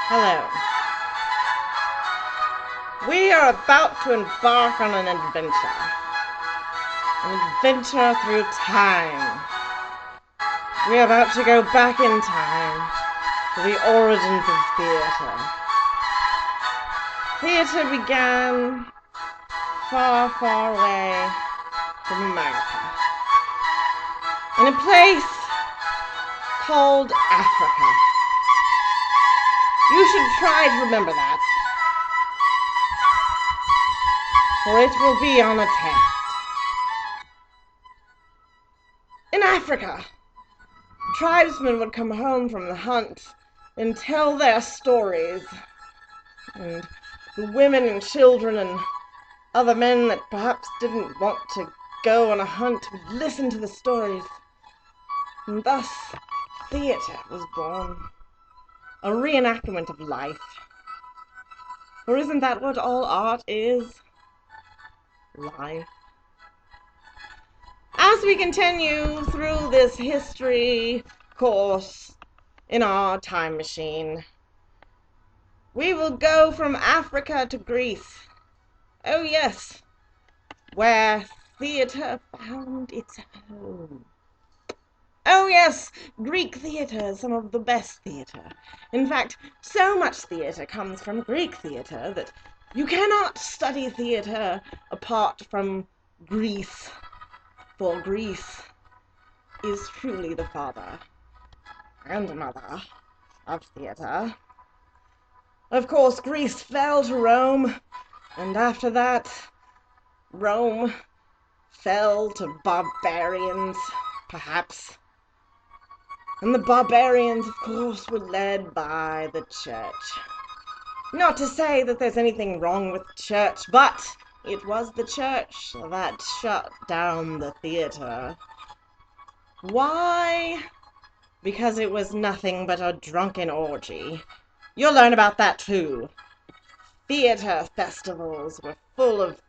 Hello. We are about to embark on an adventure. An adventure through time. We are about to go back in time to the origins of theatre. Theatre began far, far away from America. In a place called Africa. You should try to remember that, for it will be on a test. In Africa, tribesmen would come home from the hunt and tell their stories, and the women and children and other men that perhaps didn't want to go on a hunt would listen to the stories, and thus theatre was born. A reenactment of life. For isn't that what all art is? Life. As we continue through this history course in our time machine, we will go from Africa to Greece. Oh yes, where theatre found its home. Oh yes, Greek theatre is some of the best theatre. In fact, so much theatre comes from Greek theatre that you cannot study theatre apart from Greece, for Greece is truly the father and mother of theatre. Of course, Greece fell to Rome, and after that, Rome fell to barbarians, perhaps. And the barbarians, of course, were led by the church. Not to say that there's anything wrong with the church, but it was the church that shut down the theatre. Why? Because it was nothing but a drunken orgy. You'll learn about that too. Theatre festivals were full of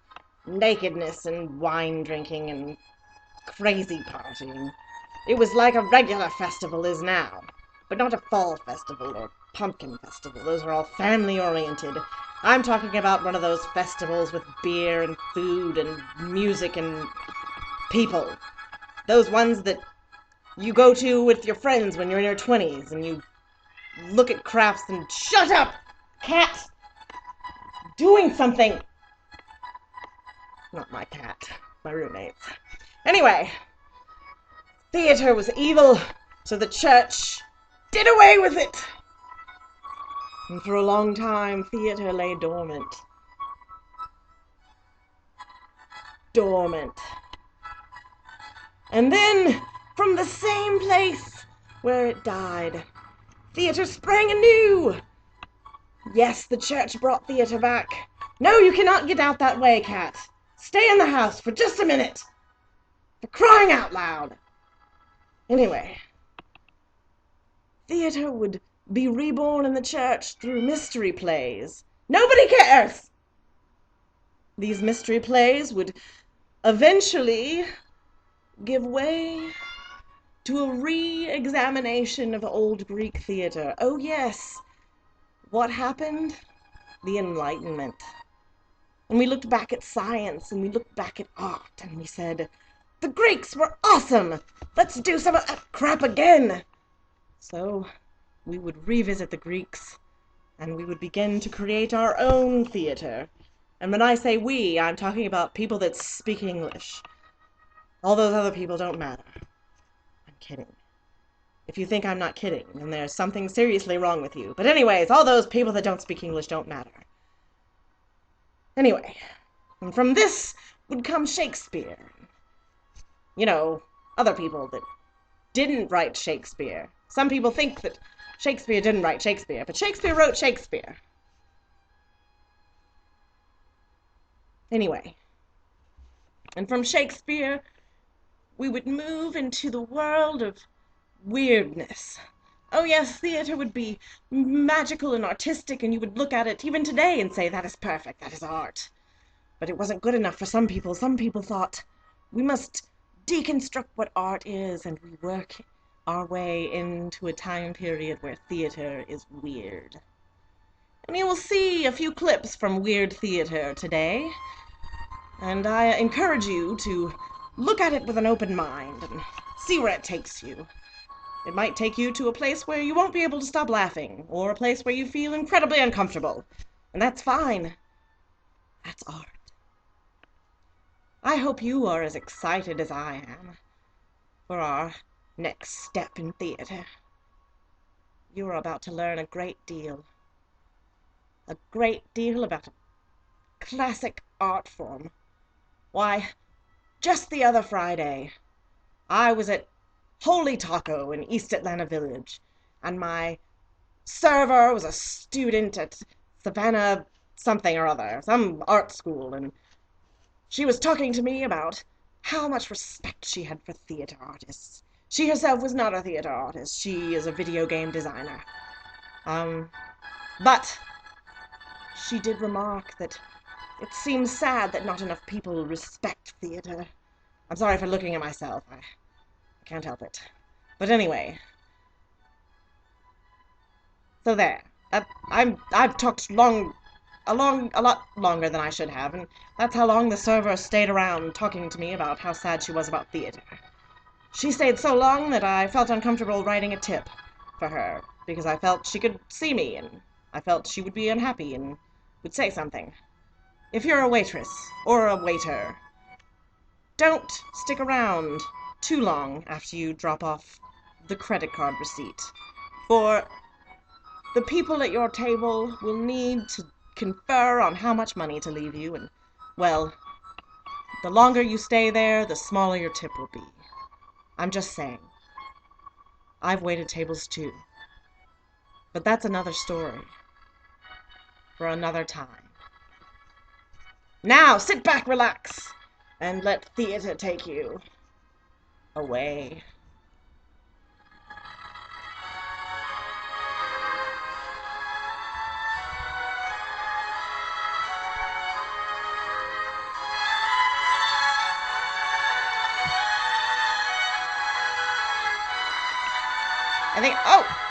nakedness and wine drinking and crazy partying. It was like a regular festival is now, but not a fall festival or pumpkin festival. Those are all family-oriented. I'm talking about one of those festivals with beer and food and music and people. Those ones that you go to with your friends when you're in your 20s and you look at crafts and shut up, cat! Doing something! Not my cat, my roommate's. Anyway, theatre was evil, so the church did away with it. And for a long time, theatre lay dormant. Dormant. And then, from the same place where it died, theatre sprang anew. Yes, the church brought theatre back. No, you cannot get out that way, cat. Stay in the house for just a minute. For crying out loud. Anyway, theatre would be reborn in the church through mystery plays. Nobody cares! These mystery plays would eventually give way to a re-examination of old Greek theatre. Oh yes, what happened? The Enlightenment. And we looked back at science, and we looked back at art, and we said, the Greeks were awesome! Let's do some of that crap again! So we would revisit the Greeks, and we would begin to create our own theatre. And when I say we, I'm talking about people that speak English. All those other people don't matter. I'm kidding. If you think I'm not kidding, then there's something seriously wrong with you. But anyways, all those people that don't speak English don't matter. Anyway, and from this would come Shakespeare. You know, other people that didn't write Shakespeare. Some people think that Shakespeare didn't write Shakespeare, but Shakespeare wrote Shakespeare. Anyway, and from Shakespeare, we would move into the world of weirdness. Oh yes, theatre would be magical and artistic, and you would look at it even today and say, that is perfect, that is art. But it wasn't good enough for some people. Some people thought, we must deconstruct what art is, and we work our way into a time period where theatre is weird. and you will see a few clips from Weird Theater today. And I encourage you to look at it with an open mind and see where it takes you. It might take you to a place where you won't be able to stop laughing, or a place where you feel incredibly uncomfortable. And that's fine. That's art. I hope you are as excited as I am for our next step in theater. You are about to learn a great deal. A great deal about a classic art form. Why, just the other Friday, I was at Holy Taco in East Atlanta Village, and my server was a student at Savannah something or other, some art school, and she was talking to me about how much respect she had for theater artists. She herself was not a theater artist. She is a video game designer. But she did remark that it seems sad that not enough people respect theater. I'm sorry for looking at myself. I can't help it. But anyway. So there. I've talked a lot longer than I should have, and that's how long the server stayed around talking to me about how sad she was about theater. She stayed so long that I felt uncomfortable writing a tip for her, because I felt she could see me, and I felt she would be unhappy and would say something. If you're a waitress or a waiter, don't stick around too long after you drop off the credit card receipt, for the people at your table will need to confer on how much money to leave you, and, well, the longer you stay there, the smaller your tip will be. I'm just saying. I've waited tables too. But that's another story. For another time. Now, sit back, relax, and let theater take you away. I think, oh!